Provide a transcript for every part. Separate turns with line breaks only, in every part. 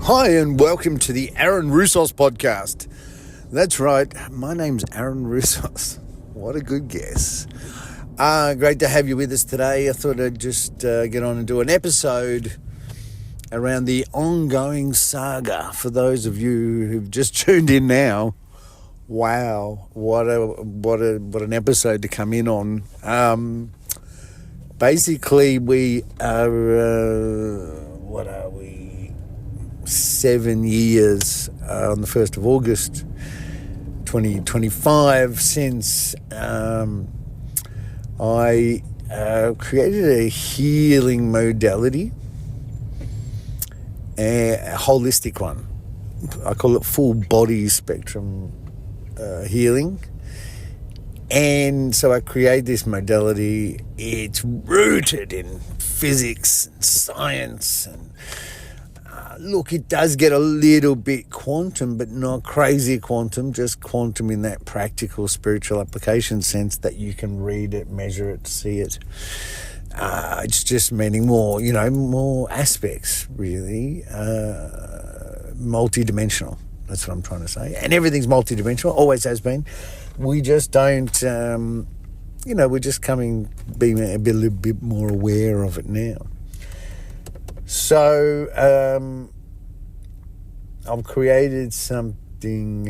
Hi and welcome to the Aaron Roussos podcast. That's right, my name's Aaron Roussos. What a good guess. Great to have you with us today. I thought I'd just get on and do an episode around the ongoing saga. For those of you who've just tuned in now, wow, what an episode to come in on. Basically, we are, 7 years on the 1st of August 2025 since I created a healing modality, a holistic one. I call it full body spectrum healing. And so I create this modality. It's rooted in physics and science. And look, it does get a little bit quantum, but not crazy quantum, just quantum in that practical spiritual application sense that you can read it, measure it, see it. It's just meaning more, more aspects, really, multidimensional. That's what I'm trying to say. And everything's multidimensional, always has been. We just don't, we're just being a little bit more aware of it now. So I've created something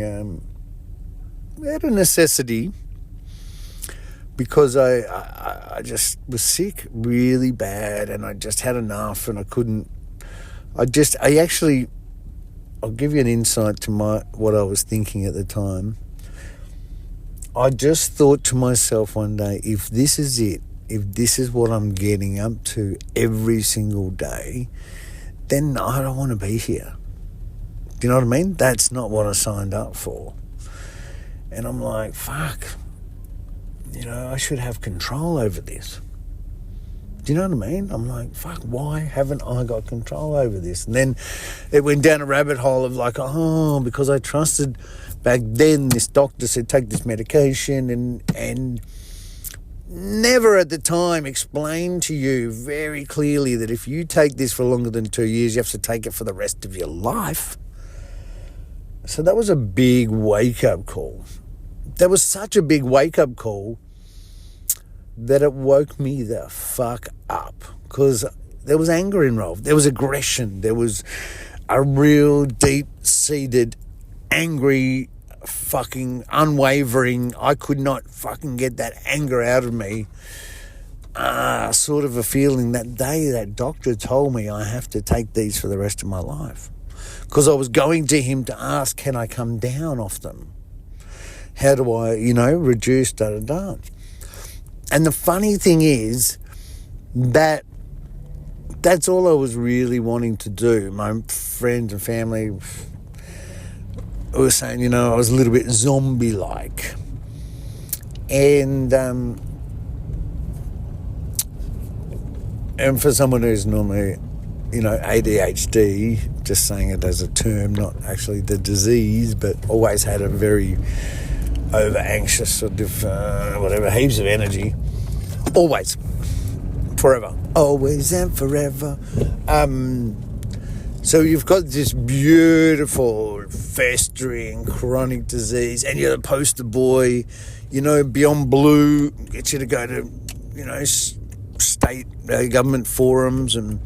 out of necessity because I just was sick really bad and I just had enough and I'll give you an insight to what I was thinking at the time. I just thought to myself one day, if this is it, if this is what I'm getting up to every single day, then I don't want to be here. Do you know what I mean? That's not what I signed up for. And I'm like, fuck, I should have control over this. Do you know what I mean? I'm like, fuck, why haven't I got control over this? And then it went down a rabbit hole of like, because I trusted back then this doctor said take this medication and never at the time explained to you very clearly that if you take this for longer than 2 years, you have to take it for the rest of your life. So that was a big wake-up call. That was such a big wake-up call that it woke me the fuck up because there was anger involved. There was aggression. There was a real deep-seated, angry, fucking unwavering, I could not fucking get that anger out of me, sort of a feeling that day that doctor told me I have to take these for the rest of my life because I was going to him to ask, can I come down off them? How do I, reduce, da-da-da. And the funny thing is that that's all I was really wanting to do. My friends and family was saying, I was a little bit zombie-like. And for someone who's normally, ADHD, just saying it as a term, not actually the disease, but always had a very over-anxious sort of, heaps of energy. Always. Forever. Always and forever. So you've got this beautiful, festering, chronic disease, and you're the poster boy, Beyond Blue, get you to go to, state government forums and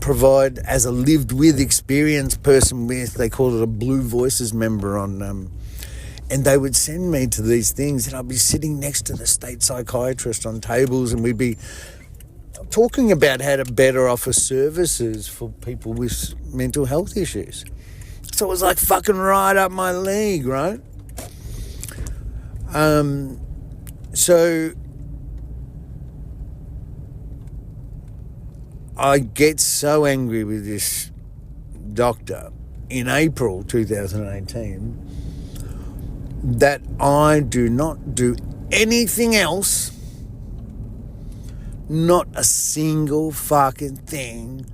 provide, as a lived-with experience person they call it a Blue Voices member on, and they would send me to these things, and I'd be sitting next to the state psychiatrist on tables, and we'd be talking about how to better offer services for people with mental health issues. So it was like fucking right up my league, right? So I get so angry with this doctor in April 2018 that I do not do anything else, not a single fucking thing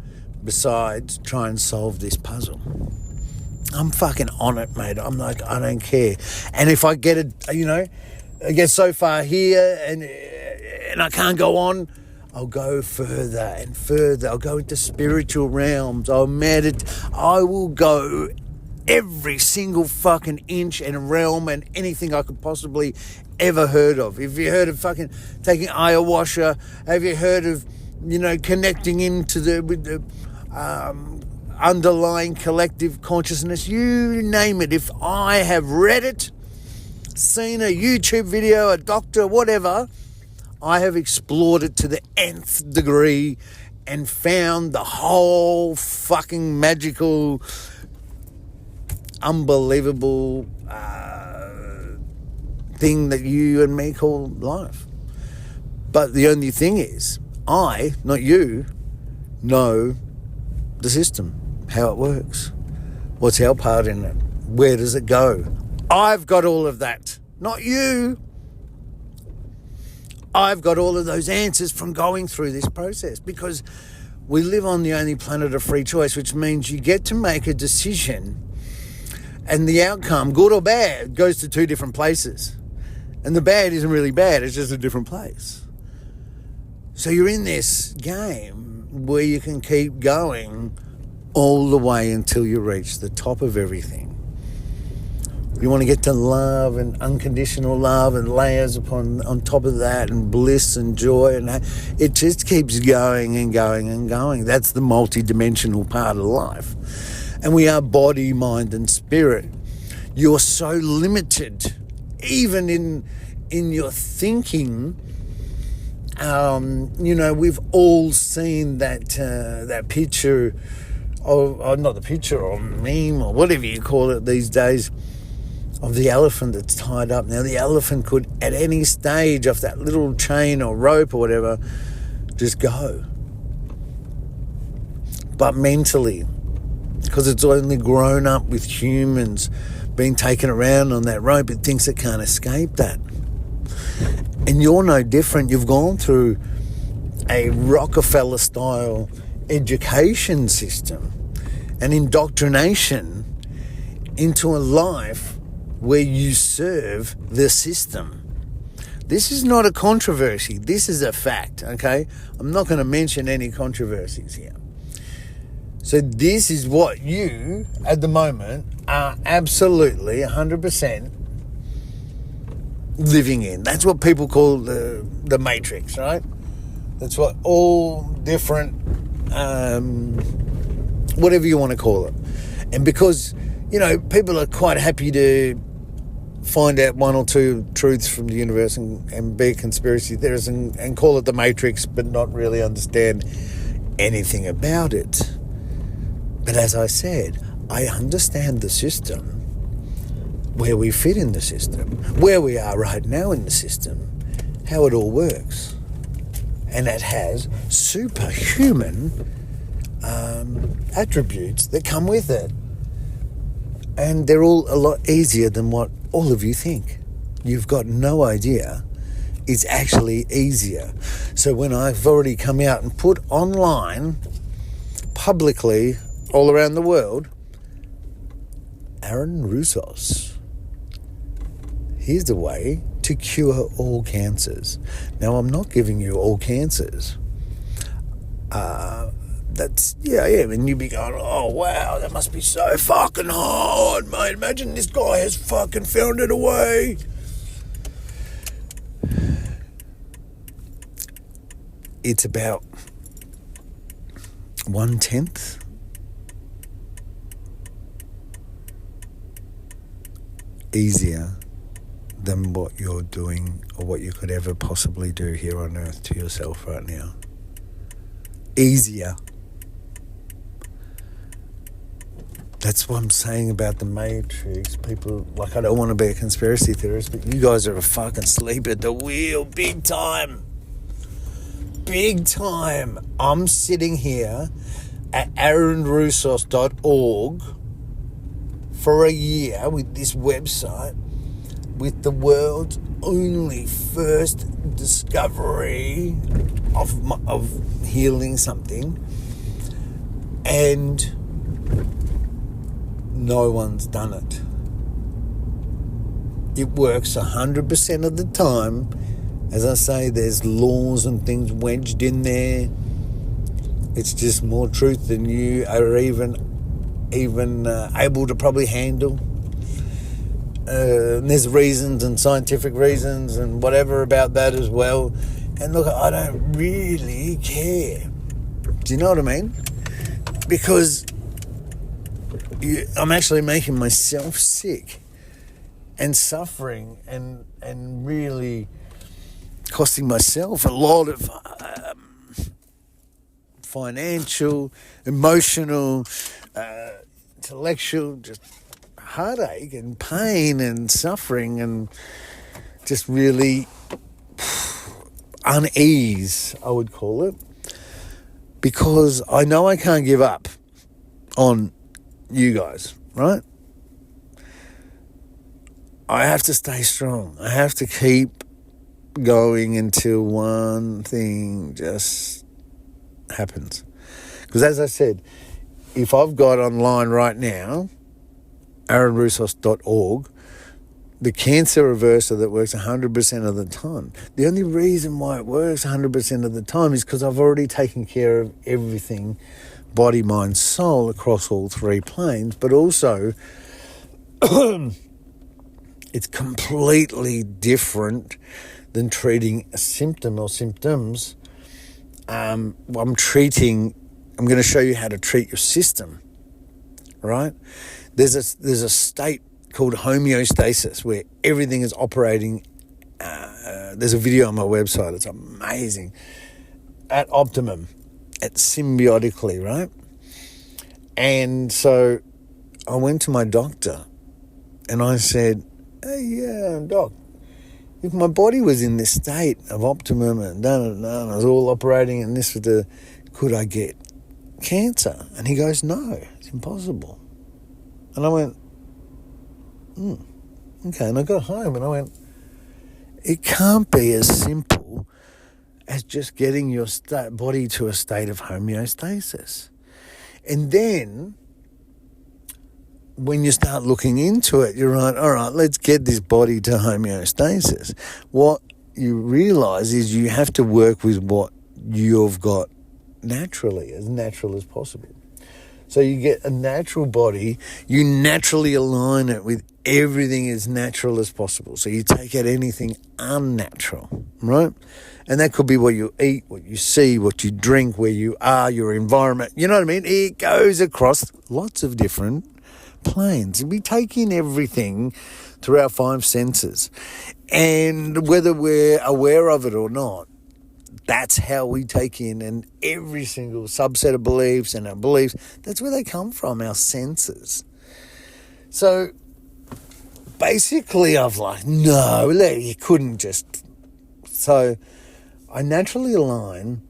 besides try and solve this puzzle. I'm fucking on it, mate. I'm like, I don't care. And if I get it, I get so far here and I can't go on, I'll go further and further. I'll go into spiritual realms. I'll meditate. I will go every single fucking inch and realm and anything I could possibly ever heard of. Have you heard of fucking taking ayahuasca? Have you heard of, connecting into with the underlying collective consciousness? You name it. If I have read it, seen a YouTube video, a doctor, whatever, I have explored it to the nth degree and found the whole fucking magical, unbelievable thing that you and me call life. But the only thing is, I, not you, know the system, how it works, what's our part in it, where does it go. I've got all of that, not you. I've got all of those answers from going through this process, because we live on the only planet of free choice, which means you get to make a decision and the outcome, good or bad, goes to two different places. And the bad isn't really bad, it's just a different place. So you're in this game where you can keep going all the way until you reach the top of everything. You want to get to love and unconditional love and layers on top of that, and bliss and joy, and it just keeps going and going and going. That's the multi-dimensional part of life. And we are body, mind and spirit. You're so limited, even in your thinking. We've all seen that picture, or not the picture, or meme, or whatever you call it these days, of the elephant that's tied up. Now, the elephant could, at any stage off that little chain or rope or whatever, just go. But mentally, because it's only grown up with humans being taken around on that rope, it thinks it can't escape that. And you're no different. You've gone through a Rockefeller-style education system and indoctrination into a life where you serve the system. This is not a controversy. This is a fact, okay? I'm not going to mention any controversies here. So this is what you, at the moment, are absolutely 100% living in. That's what people call the matrix, right? That's what all different, whatever you want to call it. And because, people are quite happy to find out one or two truths from the universe and be conspiracy theorists and call it the matrix, but not really understand anything about it. But as I said, I understand the system, where we fit in the system, where we are right now in the system, how it all works. And it has superhuman attributes that come with it. And they're all a lot easier than what all of you think. You've got no idea. It's actually easier. So when I've already come out and put online, publicly, all around the world, Aaron Roussos, here's the way to cure all cancers. Now, I'm not giving you all cancers. And you'd be going, oh, wow, that must be so fucking hard, mate. Imagine this guy has fucking found it away. It's about 1/10 easier than what you're doing or what you could ever possibly do here on earth to yourself right now. Easier. That's what I'm saying about the Matrix. People, I don't want to be a conspiracy theorist, but you guys are a fucking sleep at the wheel, big time. Big time. I'm sitting here at aaronroussos.org for a year with this website, with the world's only first discovery of healing something, and no one's done it. It works 100% of the time, As I say, there's laws and things wedged in there. It's just more truth than you are even able to probably handle. There's reasons and scientific reasons and whatever about that as well. And look, I don't really care. Do you know what I mean? Because I'm actually making myself sick and suffering and really costing myself a lot of financial, emotional, intellectual, just heartache and pain and suffering and just really unease, I would call it, because I know I can't give up on you guys, right? I have to stay strong. I have to keep going until one thing just happens. Because as I said, if I've got online right now, aaronroussos.org, the cancer reverser that works 100% of the time. The only reason why it works 100% of the time is because I've already taken care of everything, body, mind, soul, across all three planes, but also it's completely different than treating a symptom or symptoms. I'm going to show you how to treat your system, right? There's a state called homeostasis where everything is operating. There's a video on my website. It's amazing. At optimum, at symbiotically, right? And so I went to my doctor and I said, hey, doc, if my body was in this state of optimum and and it was all operating and this was could I get cancer? And he goes, no, it's impossible. And I went, okay. And I got home and I went, it can't be as simple as just getting your body to a state of homeostasis. And then when you start looking into it, you're right, all right, let's get this body to homeostasis. What you realise is you have to work with what you've got naturally, as natural as possible. So you get a natural body, you naturally align it with everything as natural as possible. So you take out anything unnatural, right? And that could be what you eat, what you see, what you drink, where you are, your environment. You know what I mean? It goes across lots of different planes. We take in everything through our five senses. And whether we're aware of it or not, that's how we take in, and every single subset of beliefs and our beliefs, that's where they come from, our senses. So basically I've like, no, you couldn't just. So I naturally align,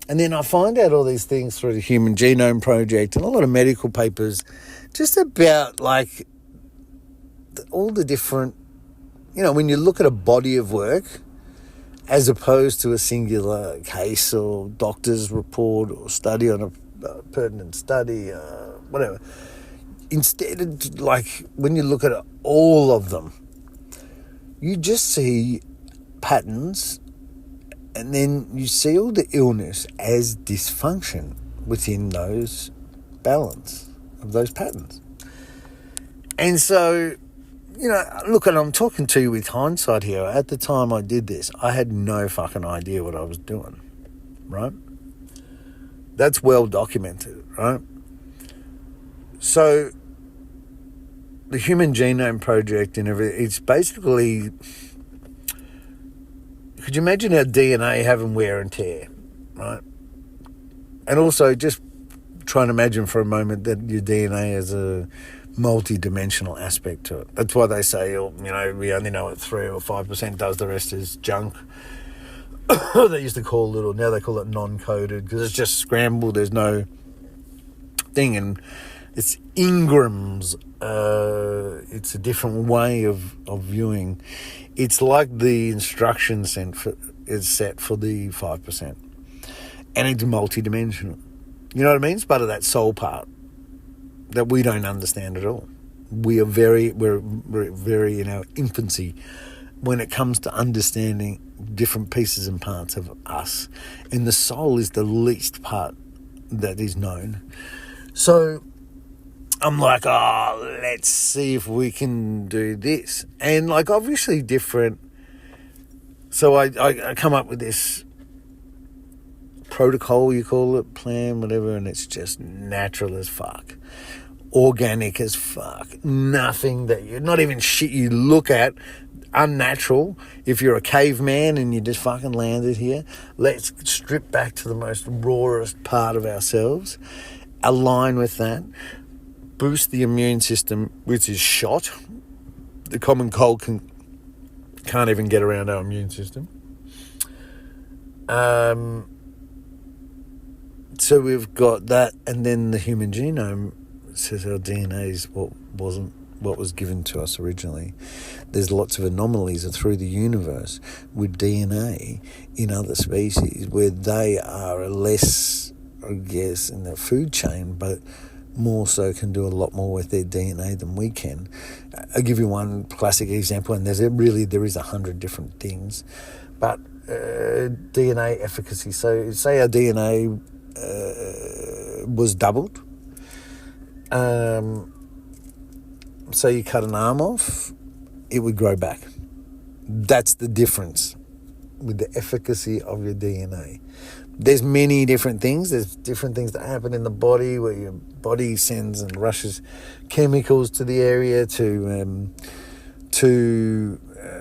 and then I find out all these things through the Human Genome Project and a lot of medical papers just about like all the different, when you look at a body of work, as opposed to a singular case or doctor's report or study on a pertinent study, whatever. Instead, like when you look at all of them, you just see patterns, and then you see all the illness as dysfunction within those balance of those patterns. And so, look, and I'm talking to you with hindsight here. At the time I did this, I had no fucking idea what I was doing, right? That's well documented, right? So the Human Genome Project and everything, it's basically, could you imagine our DNA having wear and tear, right? And also just try and imagine for a moment that your DNA has a multi-dimensional aspect to it. That's why they say, we only know what 3 or 5% does, the rest is junk. They used to call it, or now they call it non-coded, because it's just scrambled, there's no thing, and it's Ingram's, it's a different way of viewing. It's like the instruction is set for the 5%, and it's multi-dimensional. You know what I mean? It's part of that soul part that we don't understand at all. We're very in our infancy when it comes to understanding different pieces and parts of us. And the soul is the least part that is known. So I'm like, let's see if we can do this. And like obviously different. So I come up with this protocol, you call it, plan, whatever, and it's just natural as fuck. Organic as fuck. Nothing that you're not even shit you look at. Unnatural. If you're a caveman and you just fucking landed here, let's strip back to the most rawest part of ourselves, align with that, boost the immune system, which is shot. The common cold can't even get around our immune system. So we've got that, and then the human genome says our DNA is what was given to us originally. There's lots of anomalies through the universe with DNA in other species where they are less, I guess, in the food chain, but more so can do a lot more with their DNA than we can. I'll give you one classic example, and there is 100 different things, but DNA efficacy. So say our DNA was doubled. So you cut an arm off, it would grow back. That's the difference with the efficacy of your DNA. There's many different things. There's different things that happen in the body where your body sends and rushes chemicals to the area to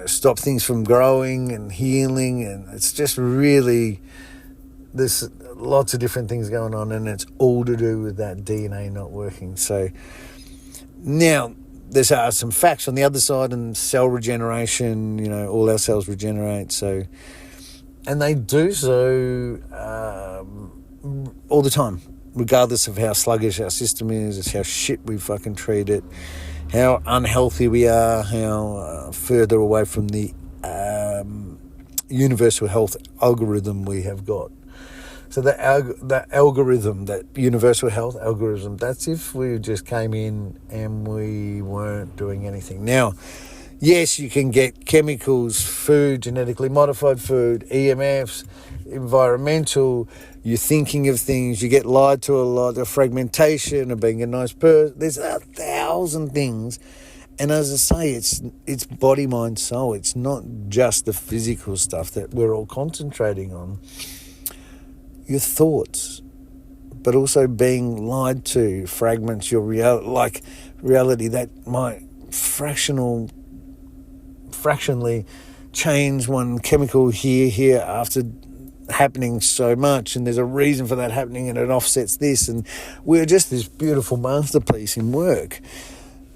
stop things from growing and healing. And it's just really, there's lots of different things going on, and it's all to do with that DNA not working. So now there's some facts on the other side, and cell regeneration, all our cells regenerate. So, and they do so all the time, regardless of how sluggish our system is, how shit we fucking treat it, how unhealthy we are, how further away from the universal health algorithm we have got. So that algorithm, that universal health algorithm, that's if we just came in and we weren't doing anything. Now, yes, you can get chemicals, food, genetically modified food, EMFs, environmental, you're thinking of things, you get lied to a lot, of fragmentation, of being a nice person. There's 1,000 things. And as I say, it's body, mind, soul. It's not just the physical stuff that we're all concentrating on. Your thoughts, but also being lied to fragments your reality that might fractionally change one chemical here after happening so much, and there's a reason for that happening, and it offsets this, and we're just this beautiful masterpiece in work.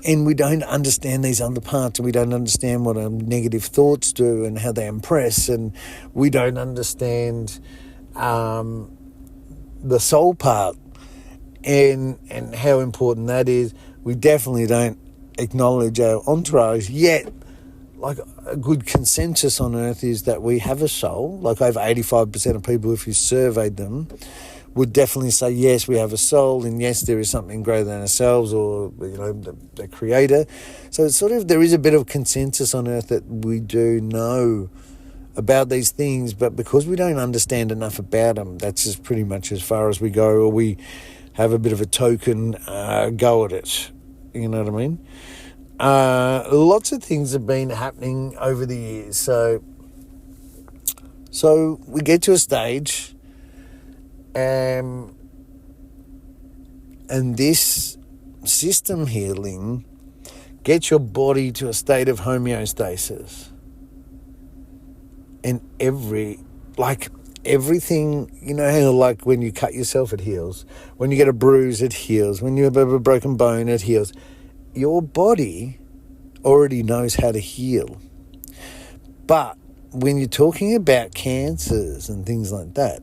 And we don't understand these other parts, and we don't understand what our negative thoughts do and how they impress, and we don't understand the soul part and how important that is. We definitely don't acknowledge our entourage yet. Like a good consensus on earth is that we have a soul. Like over 85% of people, if you surveyed them, would definitely say, yes, we have a soul, and yes, there is something greater than ourselves, or the creator. So it's sort of, there is a bit of consensus on earth that we do know about these things, but because we don't understand enough about them, that's just pretty much as far as we go, or we have a bit of a token go at it. You know what I mean? Lots of things have been happening over the years. So we get to a stage, and this system healing gets your body to a state of homeostasis. And everything, how like when you cut yourself, it heals. When you get a bruise, it heals. When you have a broken bone, it heals. Your body already knows how to heal. But when you're talking about cancers and things like that,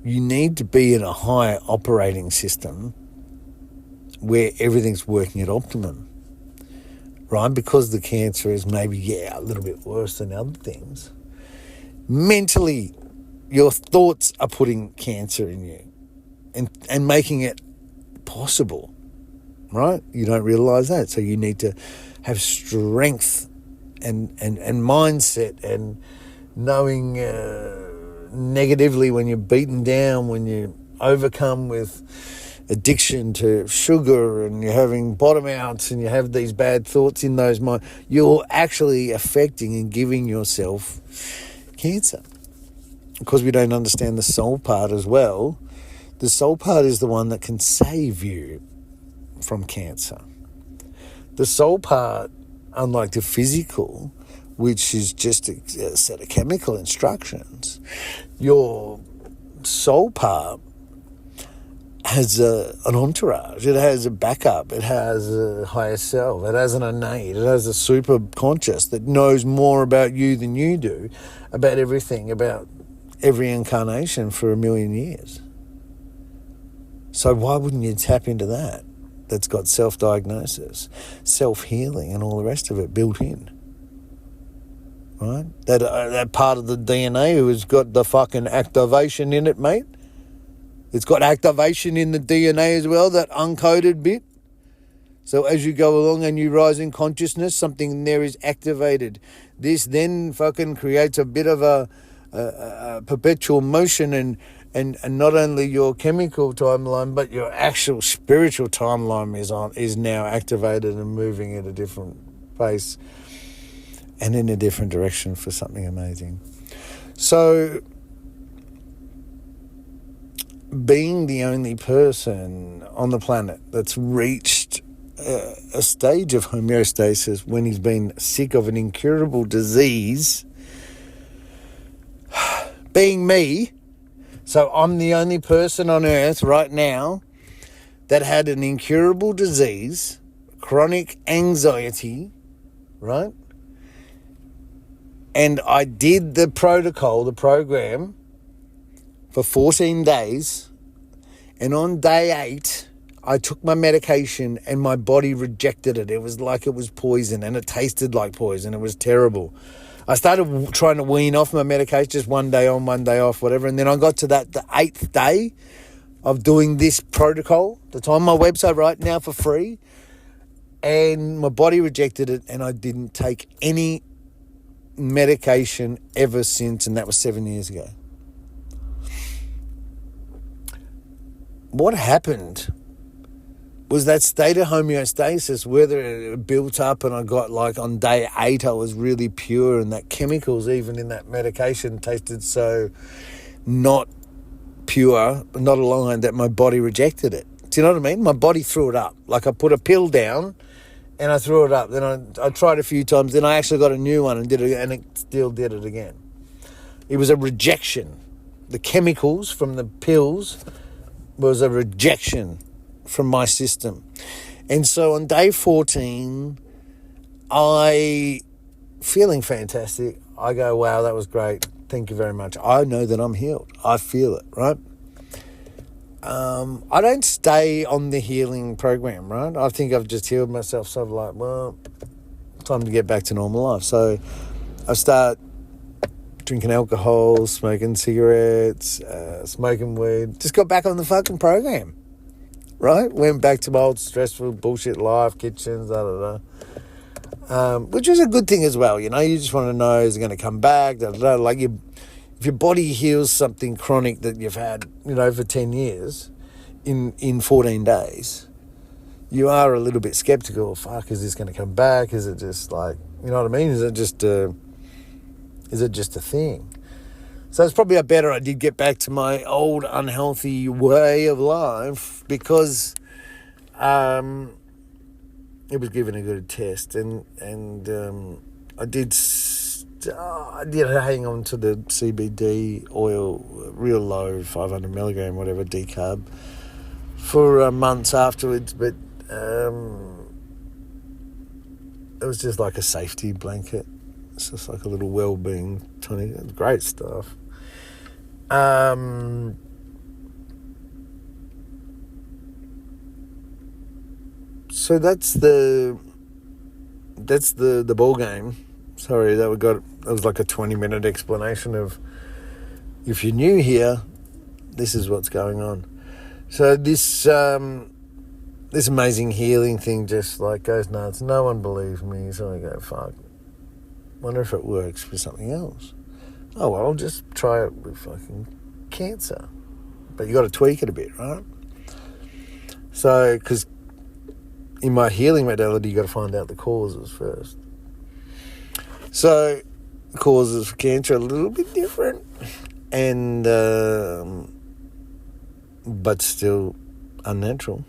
you need to be in a high operating system where everything's working at optimum, right? Because the cancer is maybe, a little bit worse than other things. Mentally, your thoughts are putting cancer in you and making it possible, right? You don't realise that. So you need to have strength and mindset, and knowing negatively when you're beaten down, when you're overcome with addiction to sugar, and you're having bottom outs, and you have these bad thoughts in those minds, you're actually affecting and giving yourself cancer. Because we don't understand the soul part as well. The soul part is the one that can save you from cancer. The soul part, unlike the physical, which is just a set of chemical instructions, your soul part has an entourage, it has a backup, it has a higher self, it has an innate, it has a super conscious that knows more about you than you do, about everything, about every incarnation for 1,000,000 years. So why wouldn't you tap into that? That's got self-diagnosis, self-healing, and all the rest of it built in. Right? That part of the DNA who's got the fucking activation in it, mate. It's got activation in the DNA as well, that uncoded bit. So as you go along and you rise in consciousness, something in there is activated. This then fucking creates a bit of a perpetual motion, and not only your chemical timeline, but your actual spiritual timeline is now activated and moving at a different pace and in a different direction for something amazing. So being the only person on the planet that's reached a stage of homeostasis when he's been sick of an incurable disease, being me, so I'm the only person on earth right now that had an incurable disease, chronic anxiety, right? And I did the program for 14 days. And on day 8, I took my medication and my body rejected it. It was like it was poison, and it tasted like poison. It was terrible. I started trying to wean off my medication, just one day on, one day off, whatever. And then I got to the 8th day of doing this protocol that's on my website right now for free. And my body rejected it, and I didn't take any medication ever since. And that was 7 years ago. What happened was that state of homeostasis, whether it built up and I got, like, on day 8, I was really pure, and that chemicals even in that medication tasted so not pure, not aligned, that my body rejected it. Do you know what I mean? My body threw it up. Like, I put a pill down and I threw it up. Then I tried a few times. Then I actually got a new one and did it, and it still did it again. It was a rejection. The chemicals from the pills was a rejection from my system. And so on day 14, I, feeling fantastic, I go, wow, that was great. Thank you very much. I know that I'm healed. I feel it, right? I don't stay on the healing program, right? I think I've just healed myself. So I'm like, well, time to get back to normal life. So I start drinking alcohol, smoking cigarettes, smoking weed. Just got back on the fucking program. Right? Went back to my old stressful bullshit life, kitchens, which was a good thing as well. You know, you just want to know, is it going to come back? Like, if your body heals something chronic that you've had, you know, for 10 years in 14 days, you are a little bit skeptical. Fuck, is this going to come back? Is it just like, you know what I mean? Is it just a thing? So it's probably a better I did get back to my old unhealthy way of life, because it was given a good test, and I did hang on to the CBD oil, real low, 500 milligram, whatever, decarb, for months afterwards, but it was just like a safety blanket. It's just like a little well-being tonic. Great stuff. So that's the ball game. Sorry, that was like a 20-minute explanation of, if you're new here, this is what's going on. So this amazing healing thing just like goes nuts. No one believes me, so I go, fuck. Wonder if it works for something else. Oh, well, I'll just try it with fucking cancer. But you got to tweak it a bit, right? So, because in my healing modality, you got to find out the causes first. So, causes for cancer are a little bit different, and but still unnatural.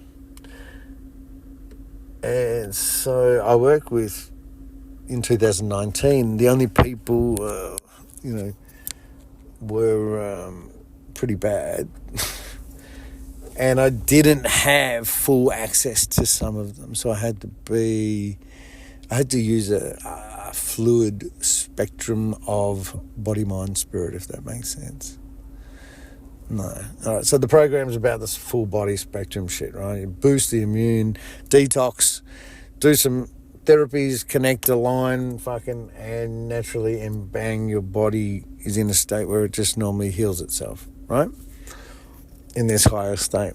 And so I work with, in 2019, the only people, were pretty bad. And I didn't have full access to some of them. So I had to use a fluid spectrum of body, mind, spirit, if that makes sense. No. All right, so the program's about this full body spectrum shit, right? You boost the immune, detox, do some therapies, connect a line, fucking, and naturally, and bang, your body is in a state where it just normally heals itself, right? In this higher state.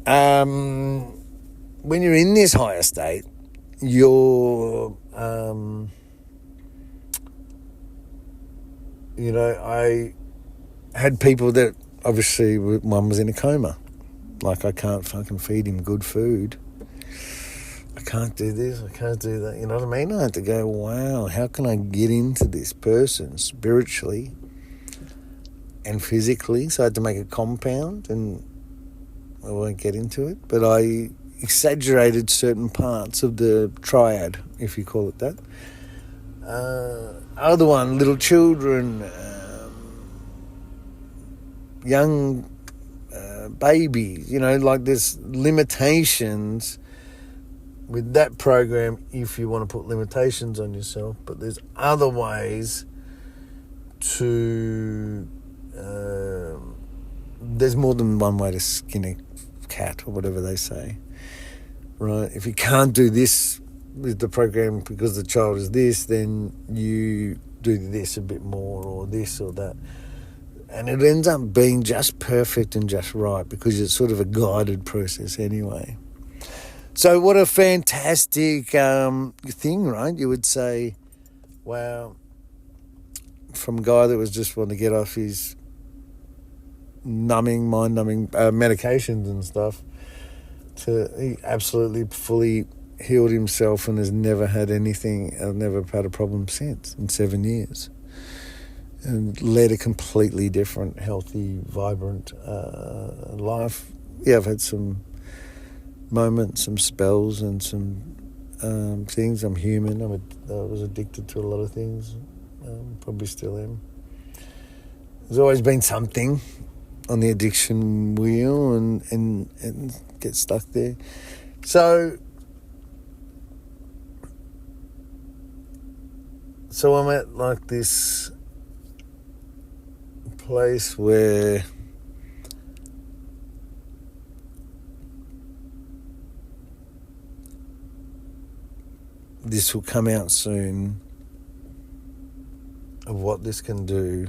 When you're in this higher state, you're, I had people that obviously one was in a coma. Like, I can't fucking feed him good food. I can't do this, I can't do that. You know what I mean? I had to go, wow, how can I get into this person spiritually and physically? So I had to make a compound, and I won't get into it, but I exaggerated certain parts of the triad, if you call it that. Other one, little children, young babies, like there's limitations with that program if you want to put limitations on yourself, but there's other ways to, there's more than one way to skin a cat or whatever they say, right? If you can't do this with the program because the child is this, then you do this a bit more or this or that. And it ends up being just perfect and just right because it's sort of a guided process anyway. So what a fantastic thing, right? You would say, wow, from a guy that was just wanting to get off his mind-numbing medications and stuff, to he absolutely fully healed himself and has never had a problem since in 7 years. And led a completely different, healthy, vibrant life. Yeah, I've had some moments, some spells, and some things. I'm human. I was addicted to a lot of things. Probably still am. There's always been something on the addiction wheel and get stuck there. So I'm at like this place where this will come out soon of what this can do,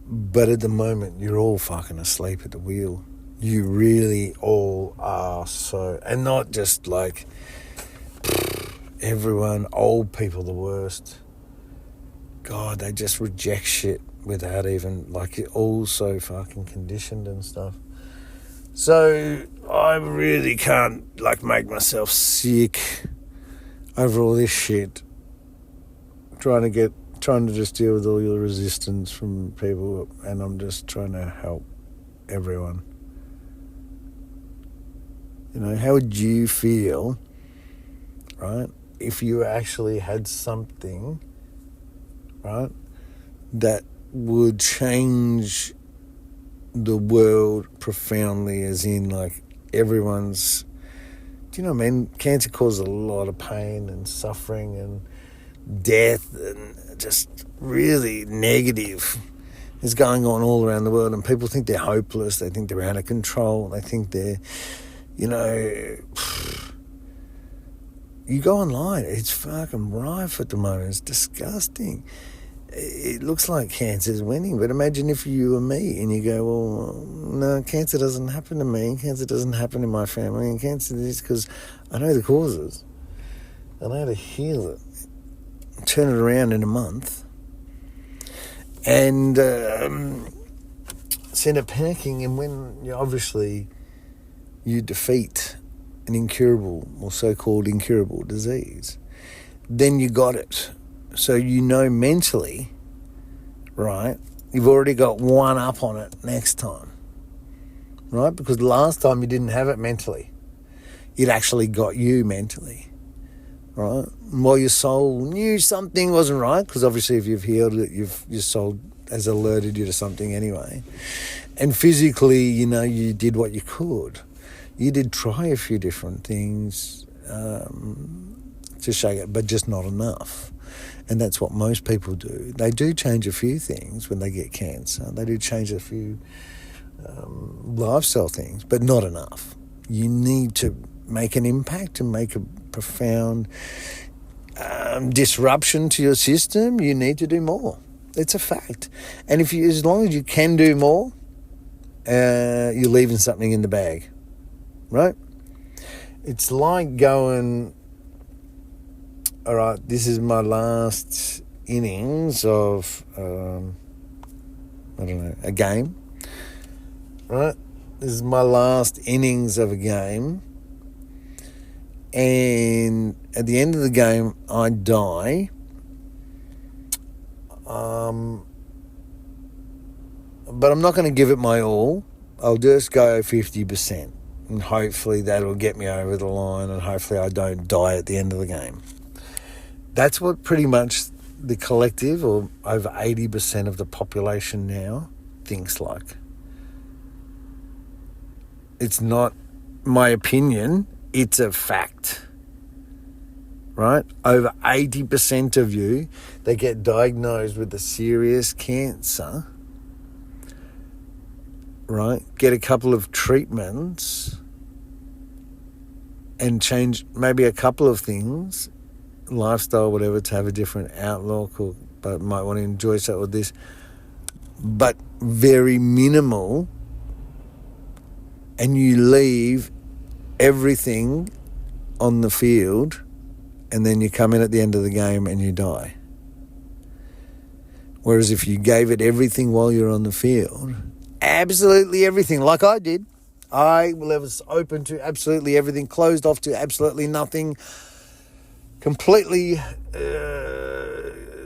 but at the moment you're all fucking asleep at the wheel. You really all are. So, and not just like everyone, old people the worst. God, they just reject shit without even, like, you're all so fucking conditioned and stuff. So I really can't, like, make myself sick over all this shit. Trying to just deal with all the resistance from people, and I'm just trying to help everyone. How would you feel, right, if you actually had something, right, that would change the world profoundly, as in, like, everyone's, do you know what I mean? Cancer causes a lot of pain and suffering and death and just really negative is going on all around the world, and people think they're hopeless, they think they're out of control, they think they're, you go online, it's fucking rife at the moment, it's disgusting. It looks like cancer's winning, but imagine if you were me and you go, well, no, cancer doesn't happen to me, cancer doesn't happen in my family, and cancer is because I know the causes. and I had to heal it, turn it around in a month, and send it packing. And when you defeat an incurable or so-called incurable disease, then you got it. So mentally, right, you've already got one up on it next time, right? Because last time you didn't have it mentally. It actually got you mentally, right? While your soul knew something wasn't right, because obviously if you've healed it, your soul has alerted you to something anyway. And physically, you did what you could. You did try a few different things to shake it, but just not enough. And that's what most people do. They do change a few things when they get cancer. They do change a few lifestyle things, but not enough. You need to make an impact and make a profound disruption to your system. You need to do more. It's a fact. And as long as you can do more, you're leaving something in the bag, right? It's like going, all right, this is my last innings of, a game, right? This is my last innings of a game. And at the end of the game, I die. But I'm not going to give it my all. I'll just go 50%. And hopefully that'll get me over the line, and hopefully I don't die at the end of the game. That's what pretty much the collective, or over 80% of the population now, thinks like. It's not my opinion, it's a fact. Right? Over 80% of you, they get diagnosed with a serious cancer, right? Get a couple of treatments and change maybe a couple of things, lifestyle, whatever, to have a different outlook, but might want to enjoy something with this, but very minimal, and you leave everything on the field, and then you come in at the end of the game and you die. Whereas if you gave it everything while you're on the field, absolutely everything, like I did, I was open to absolutely everything, closed off to absolutely nothing, completely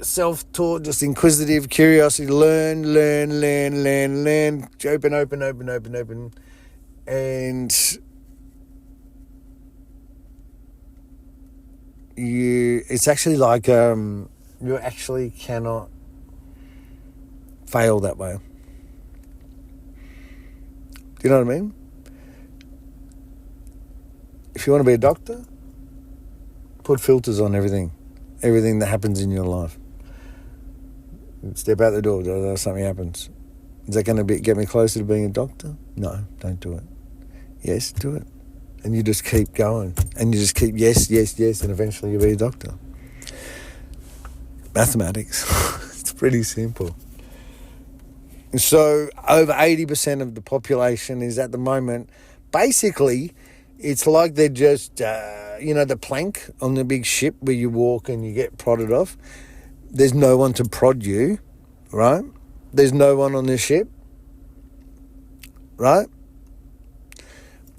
self-taught, just inquisitive, curiosity, learn, open, and it's actually like you actually cannot fail that way. Do you know what I mean? If you want to be a doctor, put filters on everything that happens in your life. Step out the door, something happens. Is that going to get me closer to being a doctor? No, don't do it. Yes, do it. And you just keep going. And you just keep yes, and eventually you'll be a doctor. Mathematics. It's pretty simple. So over 80% of the population is at the moment, basically, it's like they're just, the plank on the big ship where you walk and you get prodded off. There's no one to prod you, right? There's no one on the ship, right?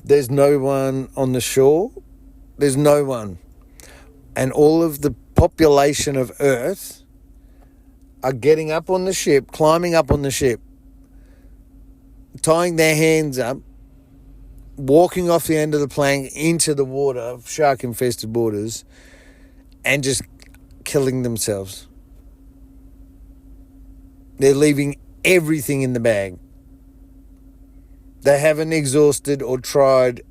There's no one on the shore. There's no one. And all of the population of Earth are getting up on the ship, climbing up on the ship, tying their hands up, walking off the end of the plank into the water, shark-infested waters, and just killing themselves. They're leaving everything in the bag. They haven't exhausted or tried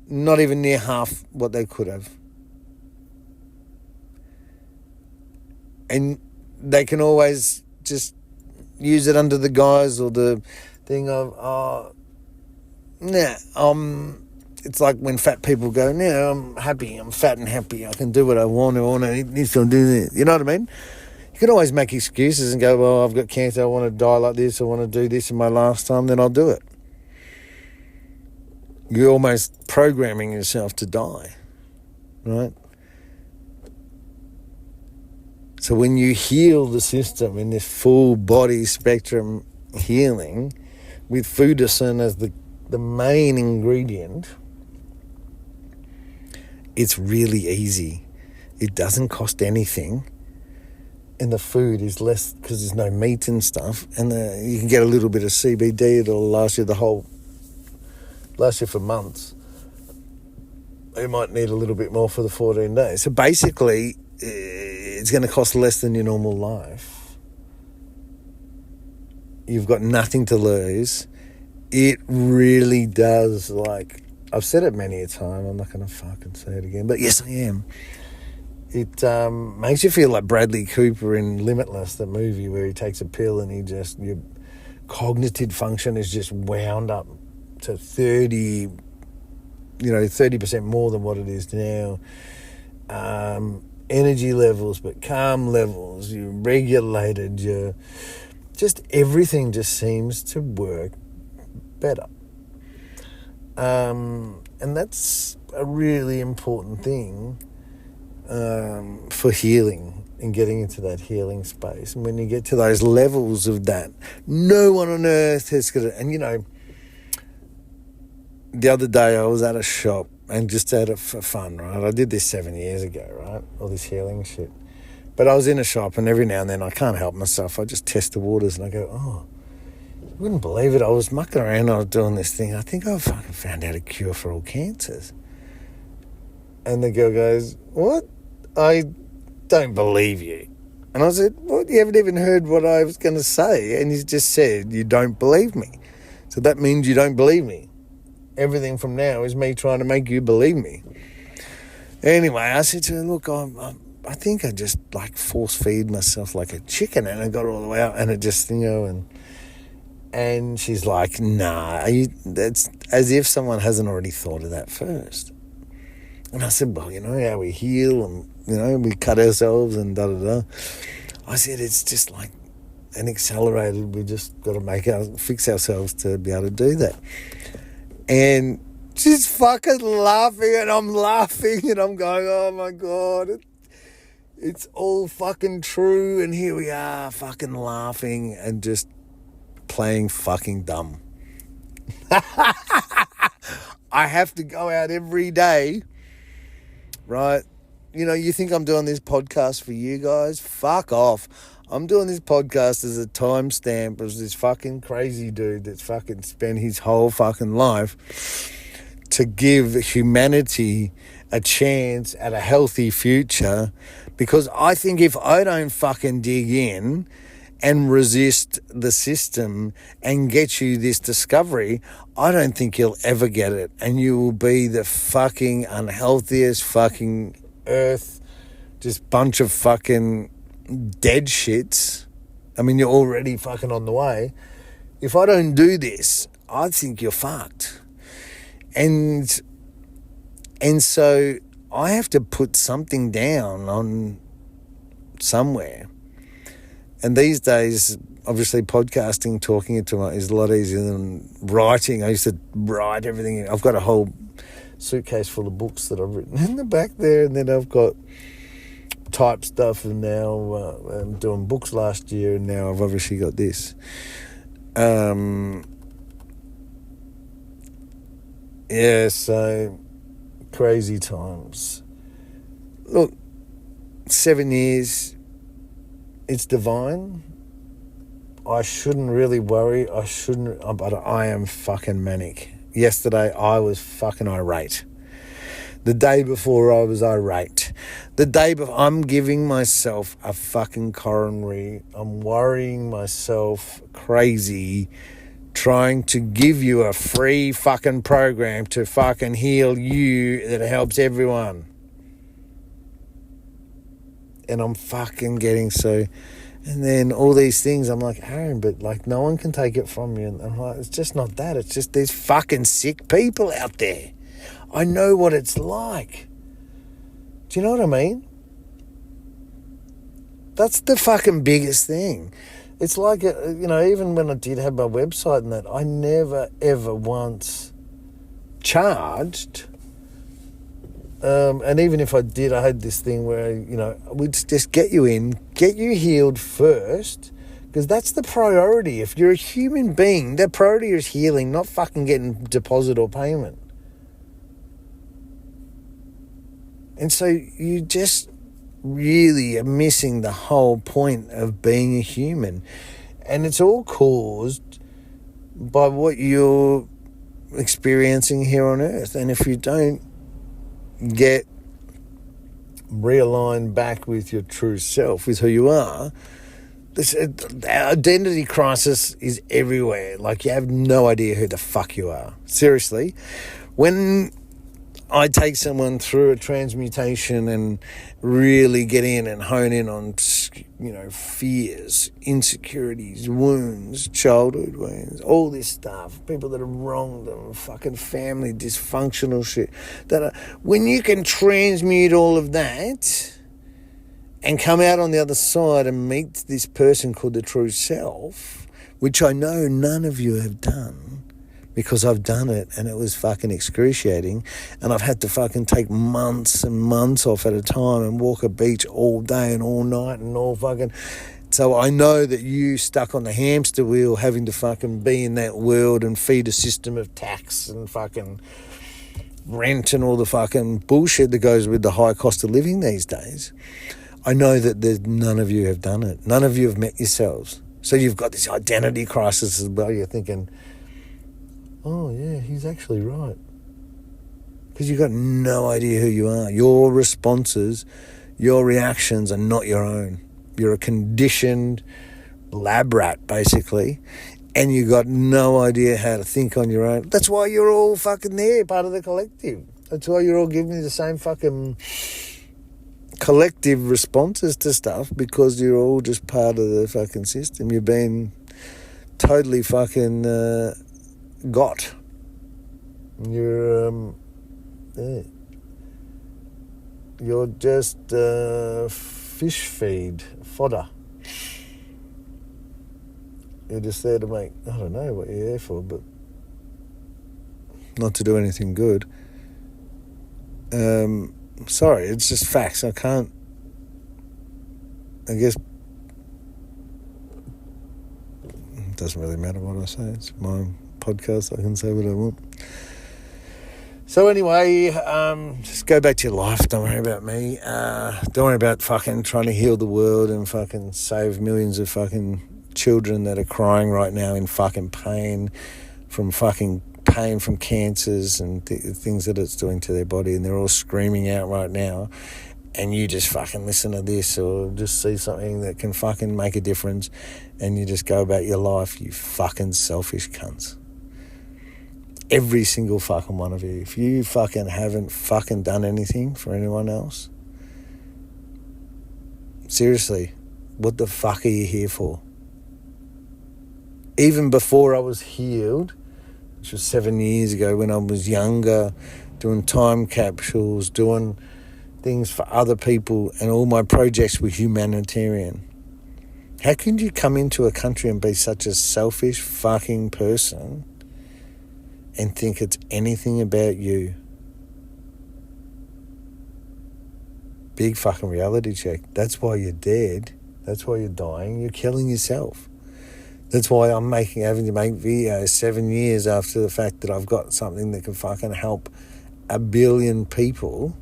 not even near half what they could have. And they can always just use it under the guise or the thing of, it's like when fat people go, I'm happy, I'm fat and happy, I can do what I want to eat this, I'll do that. You know what I mean? You can always make excuses and go, well, I've got cancer, I want to die like this, I want to do this in my last time, then I'll do it. You're almost programming yourself to die, right? So when you heal the system in this full body spectrum healing with Foodison as the main ingredient, it's really easy. It doesn't cost anything. And the food is less because there's no meat and stuff. And you can get a little bit of CBD. It'll last you for months. You might need a little bit more for the 14 days. So basically, it's going to cost less than your normal life. You've got nothing to lose. It really does, like, I've said it many a time. I'm not going to fucking say it again. But yes, I am. It makes you feel like Bradley Cooper in Limitless, the movie where he takes a pill and your cognitive function is just wound up to 30% more than what it is now. Energy levels, but calm levels, you're regulated, just everything just seems to work better. And that's a really important thing for healing and getting into that healing space. And when you get to those levels of that, no one on earth has got it. And, the other day I was at a shop and just at it for fun, right? I did this 7 years ago, right? All this healing shit. But I was in a shop and every now and then I can't help myself. I just test the waters and I go, oh, you wouldn't believe it. I was mucking around, I was doing this thing. I think I fucking found out a cure for all cancers. And the girl goes, what? I don't believe you. And I said, what? You haven't even heard what I was going to say. And he just said, you don't believe me. So that means you don't believe me. Everything from now is me trying to make you believe me. Anyway, I said to her, look, I think I just like force feed myself like a chicken, and I got all the way out, and it just, and she's like, nah, that's as if someone hasn't already thought of that first. And I said, well, how we heal and, we cut ourselves and da-da-da. I said, it's just like an accelerator. We just got to fix ourselves to be able to do that. And she's fucking laughing and I'm laughing and I'm going, oh my God, it's all fucking true. And here we are fucking laughing and just playing fucking dumb. I have to go out every day, right? You think I'm doing this podcast for you guys? Fuck off. I'm doing this podcast as a timestamp of this fucking crazy dude that's fucking spent his whole fucking life to give humanity a chance at a healthy future, because I think if I don't fucking dig in and resist the system and get you this discovery, I don't think you'll ever get it, and you will be the fucking unhealthiest fucking earth, just bunch of fucking dead shits. I mean, you're already fucking on the way. If I don't do this, I think you're fucked. And so I have to put something down on somewhere. And these days, obviously, podcasting, talking it to is a lot easier than writing. I used to write everything. I've got a whole suitcase full of books that I've written in the back there, and then I've got type stuff, and now I'm doing books last year, and now I've obviously got this. So crazy times. Look, 7 years, it's divine. I shouldn't really worry. But I am fucking manic. Yesterday, I was fucking irate. The day before, I was irate. The day before, I'm giving myself a fucking coronary. I'm worrying myself crazy, trying to give you a free fucking program to fucking heal you that helps everyone. And I'm fucking getting so... And then all these things, I'm like, Aaron, but like no one can take it from you. And I'm like, it's just not that. It's just there's fucking sick people out there. I know what it's like. Do you know what I mean? That's the fucking biggest thing. It's like, even when I did have my website and that, I never, ever once charged. And even if I did, I had this thing where, we'd just get you in, get you healed first, because that's the priority. If you're a human being, the priority is healing, not fucking getting deposit or payment. And so you just really are missing the whole point of being a human. And it's all caused by what you're experiencing here on Earth. And if you don't get realigned back with your true self, with who you are, this identity crisis is everywhere. Like, you have no idea who the fuck you are. Seriously. When I take someone through a transmutation and really get in and hone in on, fears, insecurities, wounds, childhood wounds, all this stuff, people that have wronged them, fucking family dysfunctional shit. When you can transmute all of that and come out on the other side and meet this person called the true self, which I know none of you have done, because I've done it and it was fucking excruciating, and I've had to fucking take months and months off at a time and walk a beach all day and all night and all fucking... So I know that you stuck on the hamster wheel having to fucking be in that world and feed a system of tax and fucking rent and all the fucking bullshit that goes with the high cost of living these days. I know that none of you have done it. None of you have met yourselves. So you've got this identity crisis as well. You're thinking, oh, yeah, he's actually right. Because you've got no idea who you are. Your responses, your reactions are not your own. You're a conditioned lab rat, basically, and you got no idea how to think on your own. That's why you're all fucking there, part of the collective. That's why you're all giving me the same fucking collective responses to stuff, because you're all just part of the fucking system. You're being totally fucking... got. You're you're just fish feed, fodder. You're just there to make, I don't know what you're there for, but not to do anything good. Sorry, it's just facts. I can't, I guess it doesn't really matter what I say. It's my podcast. I can say what I want. So anyway, just go back to your life. Don't worry about me. Don't worry about fucking trying to heal the world and fucking save millions of fucking children that are crying right now in fucking pain from cancers and things that it's doing to their body, and they're all screaming out right now. And you just fucking listen to this or just see something that can fucking make a difference, and you just go about your life, you fucking selfish cunts. Every single fucking one of you. If you fucking haven't fucking done anything for anyone else, seriously, what the fuck are you here for? Even before I was healed, which was 7 years ago, when I was younger, doing time capsules, doing things for other people, and all my projects were humanitarian. How can you come into a country and be such a selfish fucking person and think it's anything about you? Big fucking reality check. That's why you're dead. That's why you're dying. You're killing yourself. That's why I'm having to make videos 7 years after the fact that I've got something that can fucking help 1 billion people,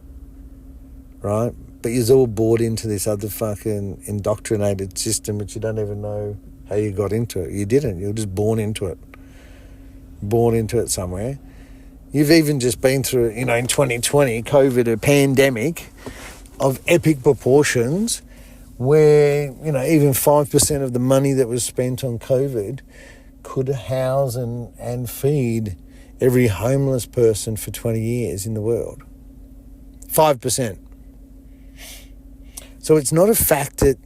right? But you're all bought into this other fucking indoctrinated system, which you don't even know how you got into it. You didn't. You were just born into it. Born into it somewhere. You've even just been through, in 2020, COVID, a pandemic of epic proportions, where, even 5% of the money that was spent on COVID could house and feed every homeless person for 20 years in the world. 5%. So it's not a fact that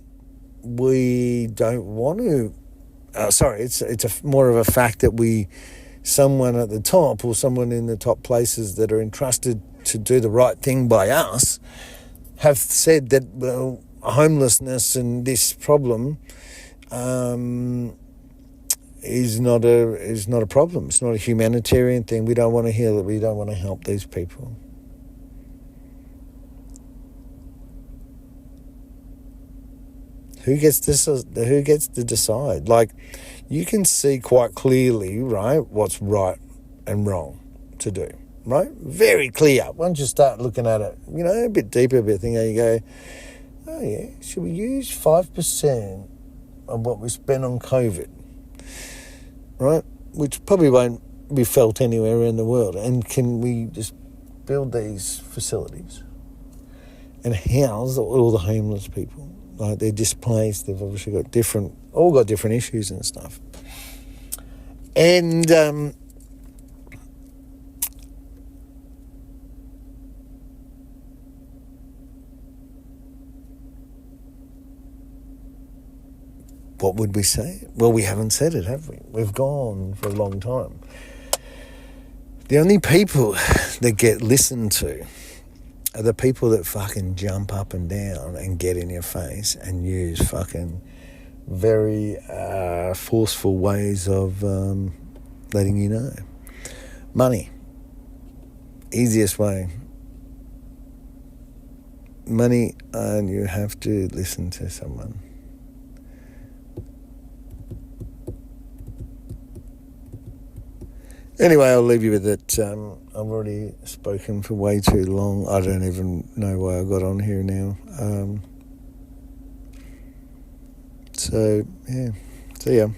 we don't want to... it's more of a fact that someone at the top, or someone in the top places that are entrusted to do the right thing by us, have said that, well, homelessness and this problem is not a problem. It's not a humanitarian thing. We don't want to heal it. We don't want to help these people. Who gets to decide? Like, you can see quite clearly, right, what's right and wrong to do, right? Very clear. Once you start looking at it, a bit deeper, a bit thinking, you go, oh yeah, should we use 5% of what we spend on COVID, right? Which probably won't be felt anywhere around the world. And can we just build these facilities and house all the homeless people? Like, they're displaced, they've obviously got different issues and stuff. And what would we say? Well, we haven't said it, have we? We've gone for a long time. The only people that get listened to are the people that fucking jump up and down and get in your face and use fucking very forceful ways of letting you know. Money. Easiest way. Money, and you have to listen to someone. Anyway, I'll leave you with it. I've already spoken for way too long. I don't even know why I got on here now. So, yeah. See ya.